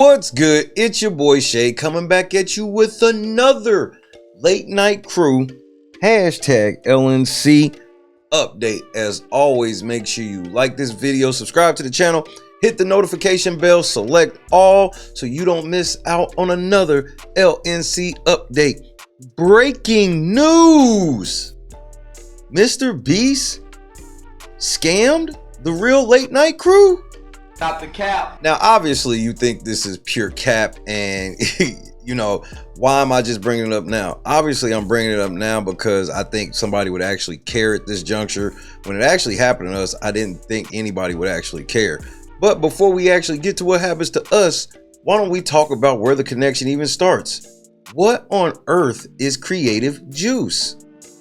What's good? It's your boy Shay coming back at you with another late night crew hashtag LNC update. As always, make sure you like this video, subscribe to the channel, hit the notification bell, select all so you don't miss out on another LNC update. Breaking news! mrbeast scammed the real late night crew? Stop the cap. Now, obviously, you think this is pure cap, and you know, why am I just bringing it up now? Obviously, I'm bringing it up now because I think somebody would actually care at this juncture. When it actually happened to us, I didn't think anybody would actually care. But before we actually get to what happens to us, why don't we talk about where the connection even starts? What on earth is creative juice?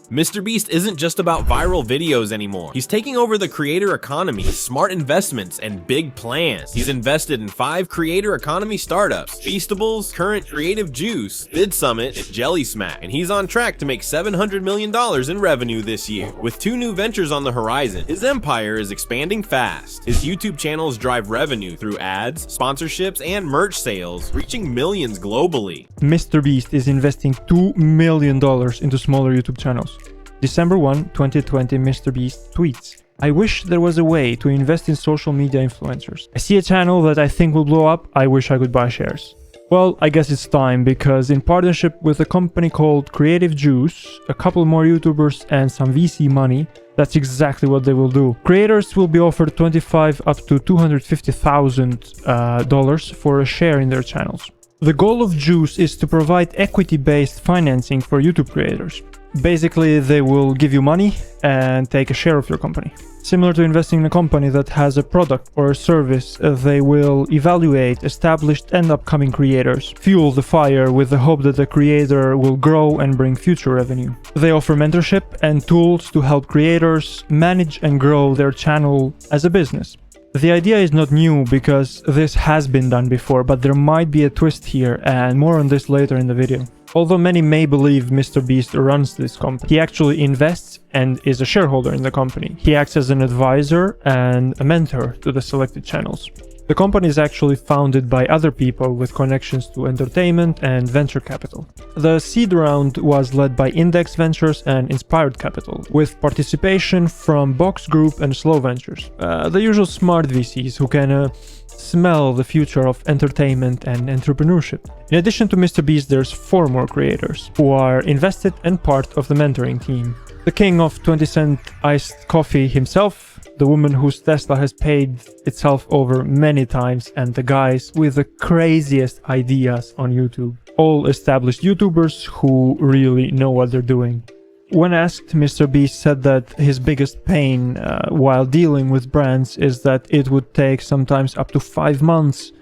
mrbeast isn't just about viral videos anymore. He's taking over the creator economy with smart investments and big plans. He's invested in 5 creator economy startups: Feastables, Current Creative Juice, Vid Summit, and Jelly Smack, and he's on track to make $700 million in revenue this year. With 2 new ventures on the horizon, his empire is expanding fast. His YouTube channels drive revenue through ads, sponsorships, and merch sales, reaching millions globally. mrbeast is investing $2 million into smaller YouTube channels. December 1, 2020, mrbeast tweets, "I wish there was a way to invest in social media influencers. I see a channel that I think will blow up. I wish I could buy shares." Well, I guess it's time, because in partnership with a company called Creative Juice, a couple more YouTubers and some VC money, that's exactly what they will do. Creators will be offered $25,000 up to $250,000 for a share in their channels. The goal of Juice is to provide equity-based financing for YouTube creators. Basically, they will give you money and take a share of your company. Similar to investing in a company that has a product or a service, they will evaluate established and upcoming creators, fuel the fire with the hope that the creator will grow and bring future revenue. They offer mentorship and tools to help creators manage and grow their channel as a business. The idea is not new because this has been done before, but there might be a twist here, and more on this later in the video. Although many may believe mrbeast runs this company, he actually invests and is a shareholder in the company. He acts as an advisor and a mentor to the selected channels. The company is actually founded by other people with connections to entertainment and venture capital. The seed round was led by Index Ventures and Inspired Capital, with participation from Box Group and Slow Ventures, the usual smart VCs who can smell the future of entertainment and entrepreneurship. In addition to mrbeast, there's 4 more creators who are invested and part of the mentoring team. The king of 20-cent iced coffee himself, the woman whose Tesla has paid itself over many times, and the guys with the craziest ideas on YouTube. All established YouTubers who really know what they're doing. When asked, mrbeast said that his biggest pain while dealing with brands is that it would take sometimes up to 5 months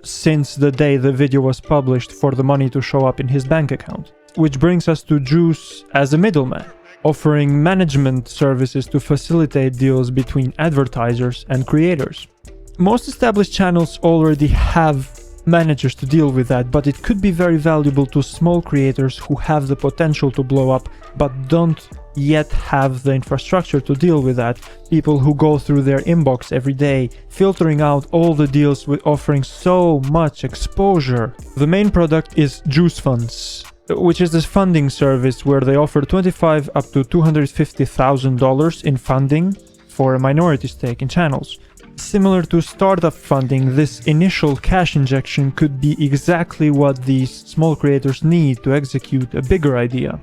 since the day the video was published for the money to show up in his bank account. Which brings us to Juice as a middleman, offering management services to facilitate deals between advertisers and creators. Most established channels already have managers to deal with that, but it could be very valuable to small creators who have the potential to blow up but don't yet have the infrastructure to deal with that. People who go through their inbox every day, filtering out all the deals with offering so much exposure. The main product is Juice Funds, which is this funding service where they offer $25,000 up to $250,000 in funding for a minority stake in channels. Similar to startup funding, this initial cash injection could be exactly what these small creators need to execute a bigger idea.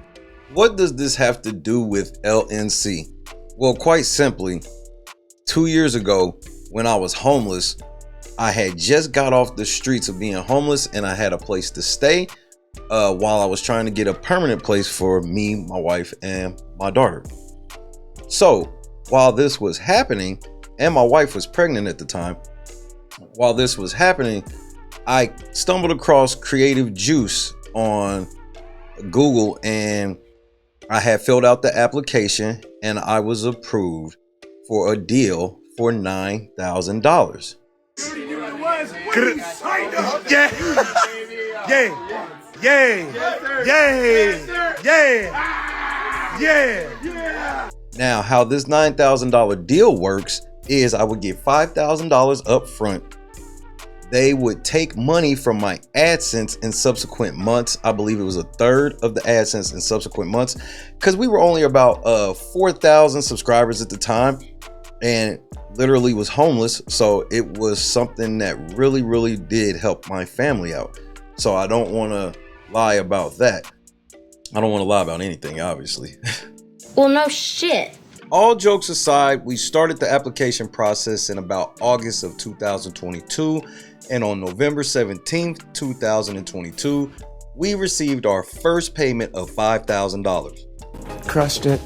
What does this have to do with LNC? Well, quite simply, 2 years ago when I was homeless, I had just got off the streets of being homeless and I had a place to stay while I was trying to get a permanent place for me, my wife, and my daughter. So while this was happening, and my wife was pregnant at the time, while this was happening, I stumbled across Creative Juice on Google, and I had filled out the application and I was approved for a deal for $9,000. Yeah. Now, how this $9,000 deal works is I would get $5,000 up front. they would take money from my AdSense in subsequent months. I believe it was a third of the AdSense in subsequent months, because we were only about 4,000 subscribers at the time and literally was homeless. So it was something that really did help my family out. So I don't want to lie about that. I don't want to lie about anything, obviously. Well, no shit. All jokes aside, we started the application process in about August of 2022, and on November 17th, 2022, we received our first payment of $5,000. Crushed it.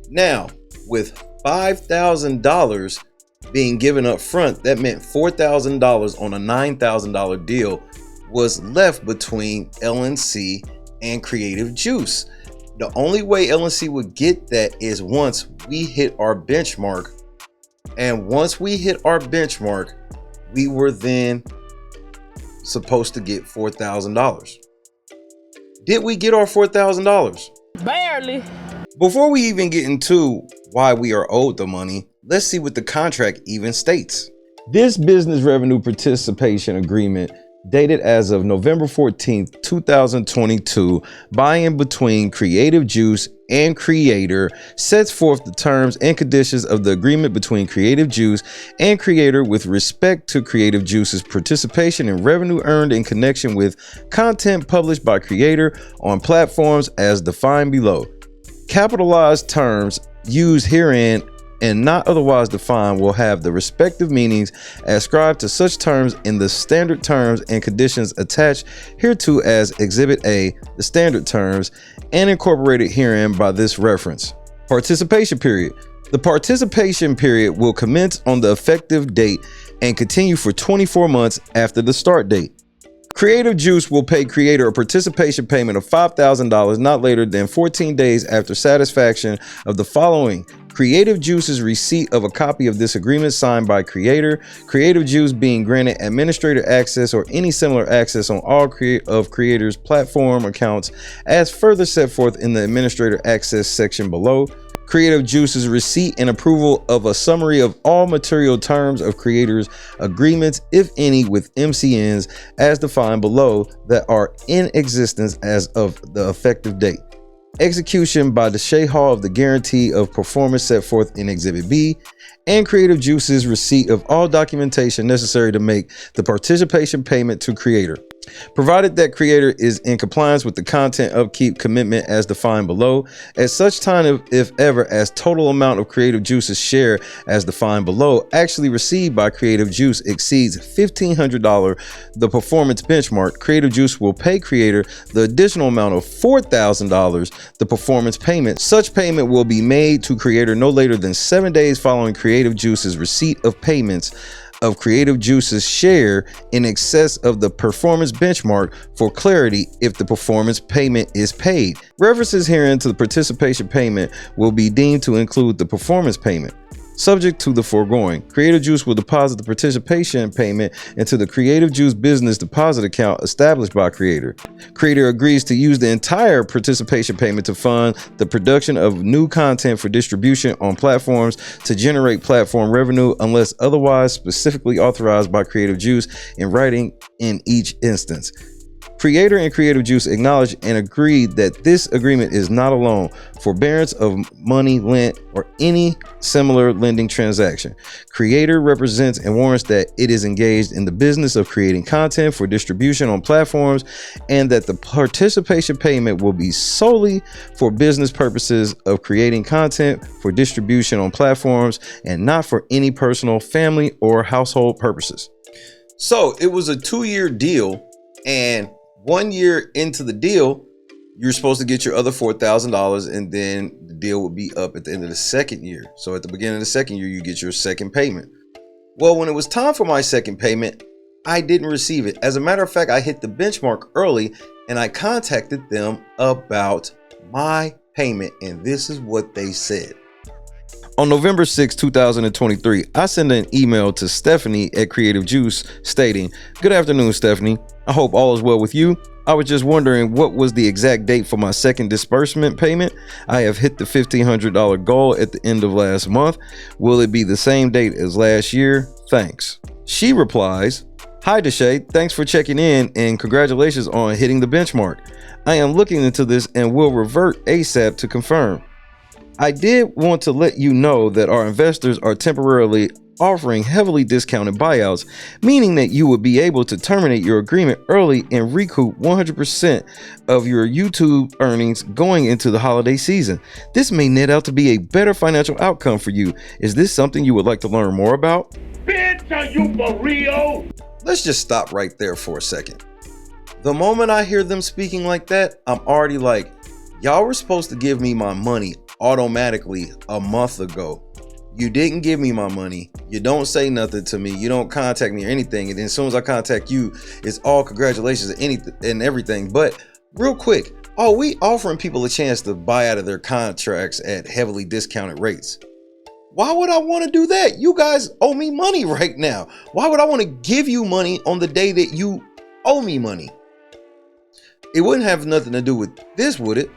Now, with $5,000 being given up front, that meant $4,000 on a $9,000 deal was left between LNC and Creative Juice. The only way LNC would get that is once we hit our benchmark. And once we hit our benchmark, we were then supposed to get $4,000. Did we get our $4,000? Barely. Before we even get into why we are owed the money, let's see what the contract even states. This business revenue participation agreement, dated as of November 14th, 2022, by and between Creative Juice and Creator, sets forth the terms and conditions of the agreement between Creative Juice and Creator with respect to Creative Juice's participation in revenue earned in connection with content published by Creator on platforms as defined below. Capitalized terms used herein and not otherwise defined will have the respective meanings ascribed to such terms in the standard terms and conditions attached hereto as Exhibit A, the standard terms, and incorporated herein by this reference. Participation period. The participation period will commence on the effective date and continue for 24 months after the start date. Creative Juice will pay Creator a participation payment of $5,000 not later than 14 days after satisfaction of the following: Creative Juice's receipt of a copy of this agreement signed by Creator, Creative Juice being granted administrator access or any similar access on all of Creator's platform accounts as further set forth in the administrator access section below, Creative Juice's receipt and approval of a summary of all material terms of Creator's agreements, if any, with MCNs as defined below that are in existence as of the effective date. Execution by the Shay of the guarantee of performance set forth in Exhibit B, and Creative Juice's receipt of all documentation necessary to make the participation payment to Creator. Provided that Creator is in compliance with the content upkeep commitment as defined below, at such time if ever as total amount of Creative Juice's share as defined below actually received by Creative Juice exceeds $1,500, the performance benchmark, Creative Juice will pay Creator the additional amount of $4,000, the performance payment. Such payment will be made to Creator no later than 7 days following Creative Juice's receipt of payments of Creative Juice's share in excess of the performance benchmark. For clarity, if the performance payment is paid, references herein to the participation payment will be deemed to include the performance payment. Subject to the foregoing, Creative Juice will deposit the participation payment into the Creative Juice business deposit account established by Creator. Creator agrees to use the entire participation payment to fund the production of new content for distribution on platforms to generate platform revenue unless otherwise specifically authorized by Creative Juice in writing in each instance. Creator and Creative Juice acknowledge and agree that this agreement is not a loan, forbearance of money lent, or any similar lending transaction. Creator represents and warrants that it is engaged in the business of creating content for distribution on platforms and that the participation payment will be solely for business purposes of creating content for distribution on platforms and not for any personal, family, or household purposes. So it was a 2-year deal, and 1 year into the deal, you're supposed to get your other $4,000, and then the deal will be up at the end of the second year. So at the beginning of the second year, you get your second payment. Well, when it was time for my second payment, I didn't receive it. As a matter of fact, I hit the benchmark early and I contacted them about my payment, and this is what they said. On November 6, 2023, I sent an email to Stephanie at Creative Juice stating, "Good afternoon, Stephanie. I hope all is well with you. I was just wondering what was the exact date for my second disbursement payment. I have hit the $1,500 goal at the end of last month. Will it be the same date as last year? Thanks." She replies, Hi to Shay, thanks for checking in and congratulations on hitting the benchmark. I am looking into this and will revert ASAP to confirm. I did want to let you know that our investors are temporarily offering heavily discounted buyouts, meaning that you would be able to terminate your agreement early and recoup 100% of your YouTube earnings going into the holiday season. This may net out to be a better financial outcome for you. Is this something you would like to learn more about? Bitch, are you for real? Let's just stop right there for a second. The moment I hear them speaking like that, I'm already like, y'all were supposed to give me my money automatically a month ago. You didn't give me my money. You don't say nothing to me. You don't contact me or anything. And then as soon as I contact you, it's all congratulations and anything and everything. But real quick, are we offering people a chance to buy out of their contracts at heavily discounted rates? Why would I want to do that? You guys owe me money right now. Why would I want to give you money on the day that you owe me money? It wouldn't have nothing to do with this, would it?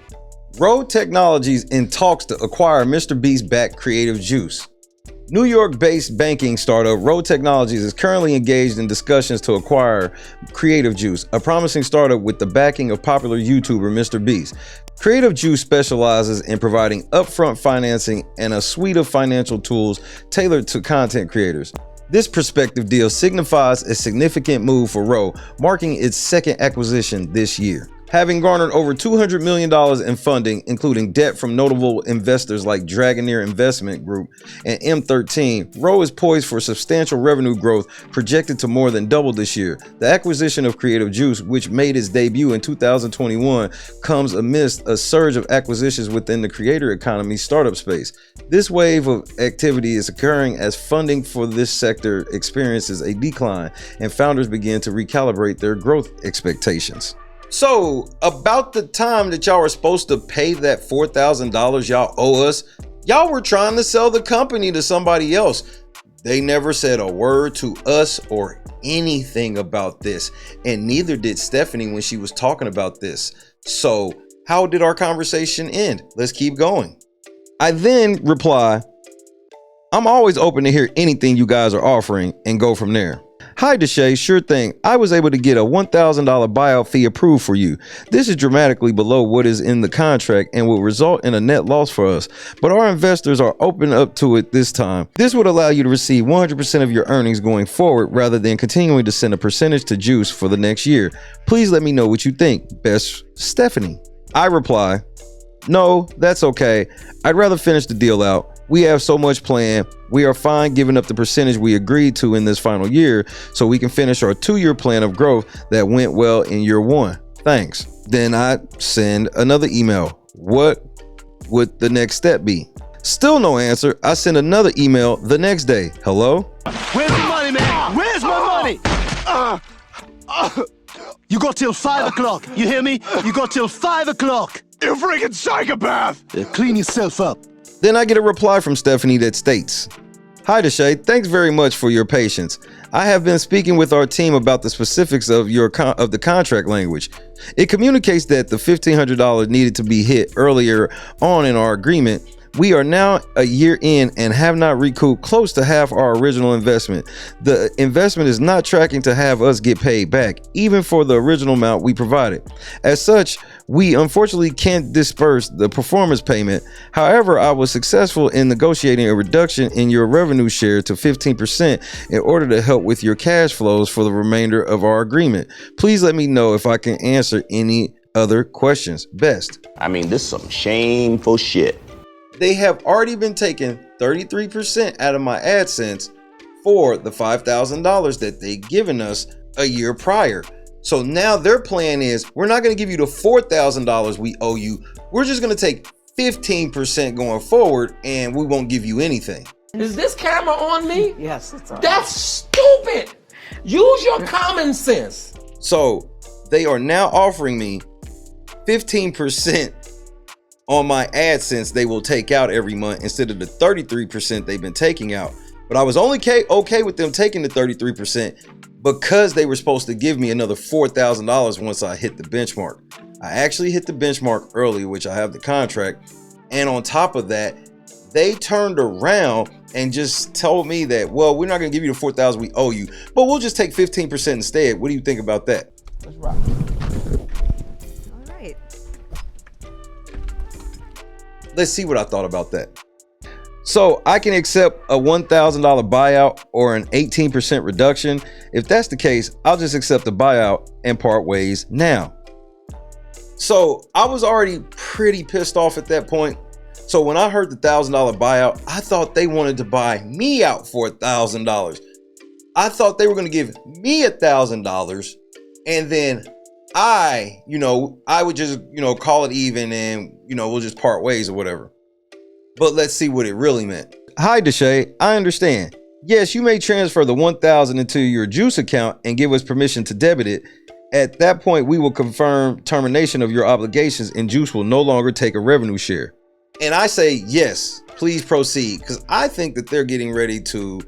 Rode Technologies in talks to acquire MrBeast-backed Creative Juice. New York-based banking startup Rode Technologies is currently engaged in discussions to acquire Creative Juice, a promising startup with the backing of popular YouTuber MrBeast. Creative Juice specializes in providing upfront financing and a suite of financial tools tailored to content creators. This prospective deal signifies a significant move for Rode, marking its second acquisition this year. Having garnered over $200 million in funding, including debt from notable investors like Dragoneer Investment Group and M13, Rode is poised for substantial revenue growth projected to more than double this year. The acquisition of Creative Juice, which made its debut in 2021, comes amidst a surge of acquisitions within the creator economy startup space. This wave of activity is occurring as funding for this sector experiences a decline and founders begin to recalibrate their growth expectations. So about the time that y'all were supposed to pay that $4,000 y'all owe us, y'all were trying to sell the company to somebody else. They never said a word to us or anything about this, and neither did Stephanie when she was talking about this. So how did our conversation end? Let's keep going. I then reply, I'm always open to hear anything you guys are offering and go from there. Hi to Shay, sure thing. I was able to get a $1,000 buyout fee approved for you. This is dramatically below what is in the contract and will result in a net loss for us, but our investors are open up to it this time. This would allow you to receive 100% of your earnings going forward rather than continuing to send a percentage to Juice for the next year. Please let me know what you think. Best, Stephanie. I reply, no, that's okay. I'd rather finish the deal out. We have so much planned. We are fine giving up the percentage we agreed to in this final year so we can finish our 2-year plan of growth that went well in year 1. Thanks. Then I send another email. What would the next step be? Still no answer. I send another email the next day. Hello? Where's the money, man? Where's my money? You got till 5 o'clock. You hear me? You got till 5 o'clock. You freaking psychopath! Clean yourself up. Then I get a reply from Stephanie that states, Hi to Shay, thanks very much for your patience. I have been speaking with our team about the specifics of the contract language. It communicates that the $1,500 needed to be hit earlier on in our agreement. We are now a year in and have not recouped close to half our original investment. The investment is not tracking to have us get paid back, even for the original amount we provided. As such, we unfortunately can't disperse the performance payment. However, I was successful in negotiating a reduction in your revenue share to 15% in order to help with your cash flows for the remainder of our agreement. Please let me know if I can answer any other questions. Best. I mean, this is some shameful shit. They have already been taking 33% out of my AdSense for the $5,000 that they given us a year prior. So now their plan is, we're not going to give you the $4,000 we owe you. We're just going to take 15% going forward and we won't give you anything. Is this camera on me? Yes, it's on. That's stupid. Use your common sense. So they are now offering me 15% on my AdSense they will take out every month instead of the 33% they've been taking out. But I was only okay with them taking the 33% because they were supposed to give me another $4,000 once I hit the benchmark. I actually hit the benchmark early, which I have the contract. And on top of that, they turned around and just told me that, well, we're not going to give you the $4,000 we owe you, but we'll just take 15% instead. What do you think about that? Let's rock. All right. Let's see what I thought about that. So I can accept a $1,000 buyout or an 18% reduction. If that's the case, I'll just accept the buyout and part ways now. So I was already pretty pissed off at that point. So when I heard the $1,000 buyout, I thought they wanted to buy me out for $1,000. I thought they were going to give me $1,000 and then I would just, call it even and, we'll just part ways or whatever. But let's see what it really meant. Hi, Shay. I understand. Yes, you may transfer the $1,000 into your Juice account and give us permission to debit it. At that point, we will confirm termination of your obligations and Juice will no longer take a revenue share. And I say, yes, please proceed. Because I think that they're getting ready to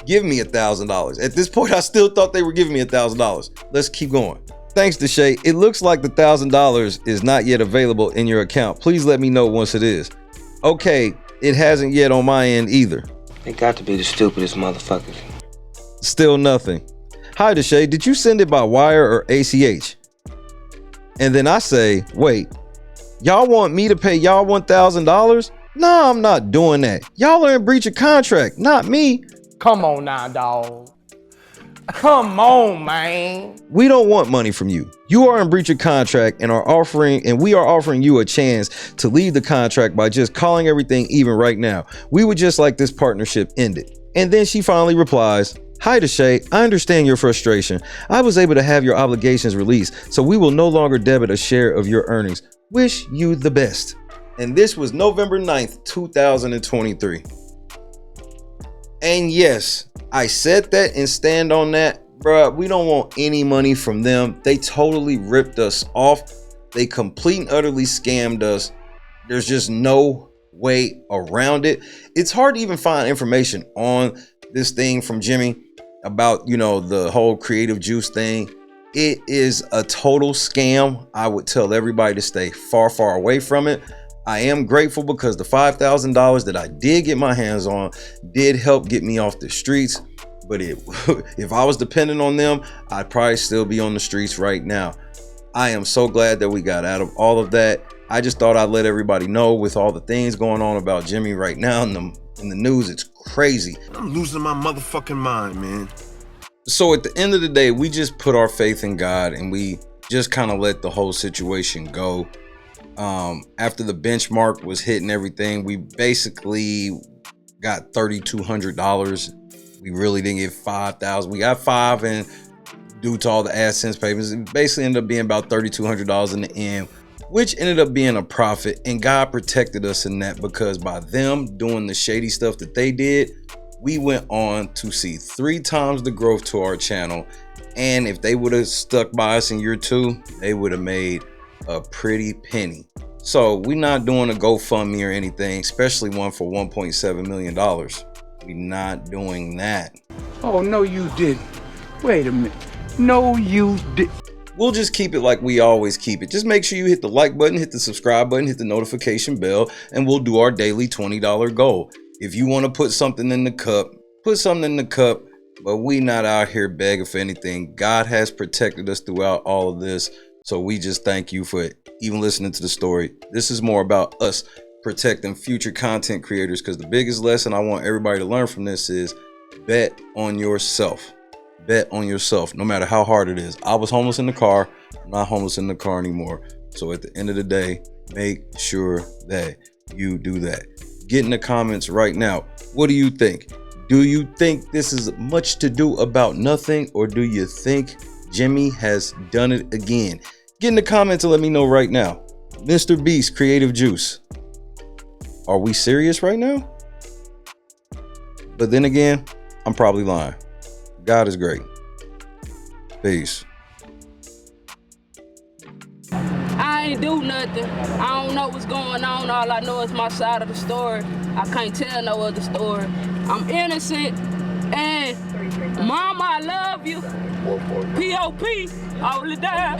give me $1,000. At this point, I still thought they were giving me $1,000. Let's keep going. Thanks, Shay. It looks like the $1,000 is not yet available in your account. Please let me know once it is. Okay, it hasn't yet on my end either. They got to be the stupidest motherfuckers. Still nothing. Hi, Shay. Did you send it by wire or ACH? And then I say, wait, y'all want me to pay y'all $1,000? No, I'm not doing that. Y'all are in breach of contract, not me. Come on now, dog. Come on, man. We don't want money from you. You are in breach of contract and we are offering you a chance to leave the contract by just calling everything even right now. We would just like this partnership ended. And then she finally replies, hi, Shay. I understand your frustration. I was able to have your obligations released, so we will no longer debit a share of your earnings. Wish you the best. And this was November 9th, 2023. And yes, I said that and stand on that, bruh. We don't want any money from them. They totally ripped us off. They complete and utterly scammed us. There's just no way around it. It's hard to even find information on this thing from Jimmy about, the whole Creative Juice thing. It is a total scam. I would tell everybody to stay far, far away from it. I am grateful because the $5,000 that I did get my hands on did help get me off the streets. But if I was dependent on them, I'd probably still be on the streets right now. I am so glad that we got out of all of that. I just thought I'd let everybody know with all the things going on about Jimmy right now in the news. It's crazy. I'm losing my motherfucking mind, man. So at the end of the day, we just put our faith in God and we just kind of let the whole situation go. After the benchmark was hit and everything, we basically got $3,200. We really didn't get $5,000. We got $5,000, and due to all the AdSense payments, it basically ended up being about $3,200 in the end, which ended up being a profit. And God protected us in that, because by them doing the shady stuff that they did, we went on to see 3 times the growth to our channel. And if they would have stuck by us in year 2, they would have made a pretty penny. So we're not doing a GoFundMe or anything, especially one for $1.7 million. We're not doing that. Oh, no, you didn't. Wait a minute. No, you didn't. We'll just keep it like we always keep it. Just make sure you hit the like button, hit the subscribe button, hit the notification bell, and we'll do our daily $20 goal. If you want to put something in the cup, put something in the cup, but we not out here begging for anything. God has protected us throughout all of this. So we just thank you for even listening to the story. This is more about us protecting future content creators, because the biggest lesson I want everybody to learn from this is bet on yourself. Bet on yourself, no matter how hard it is. I was homeless in the car. I'm not homeless in the car anymore. So at the end of the day, make sure that you do that. Get in the comments right now. What do you think? Do you think this is much to do about nothing, or do you think Jimmy has done it again? Get in the comments and let me know right now. Mr. Beast, Creative Juice. Are we serious right now? But then again, I'm probably lying. God is great. Peace. I ain't do nothing. I don't know what's going on. All I know is my side of the story. I can't tell no other story. I'm innocent. And Mama, I love you. P.O.P. all the time.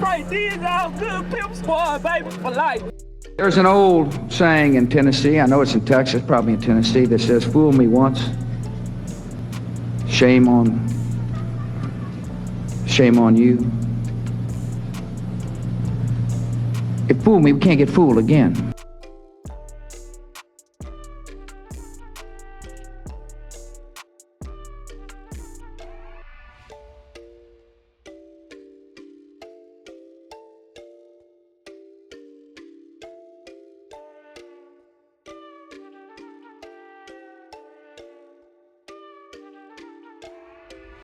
Right, these all good pimp squad, baby, for life. There's an old saying in Tennessee, I know it's in Texas, probably in Tennessee, that says, fool me once, shame on you. If fool me, we can't get fooled again.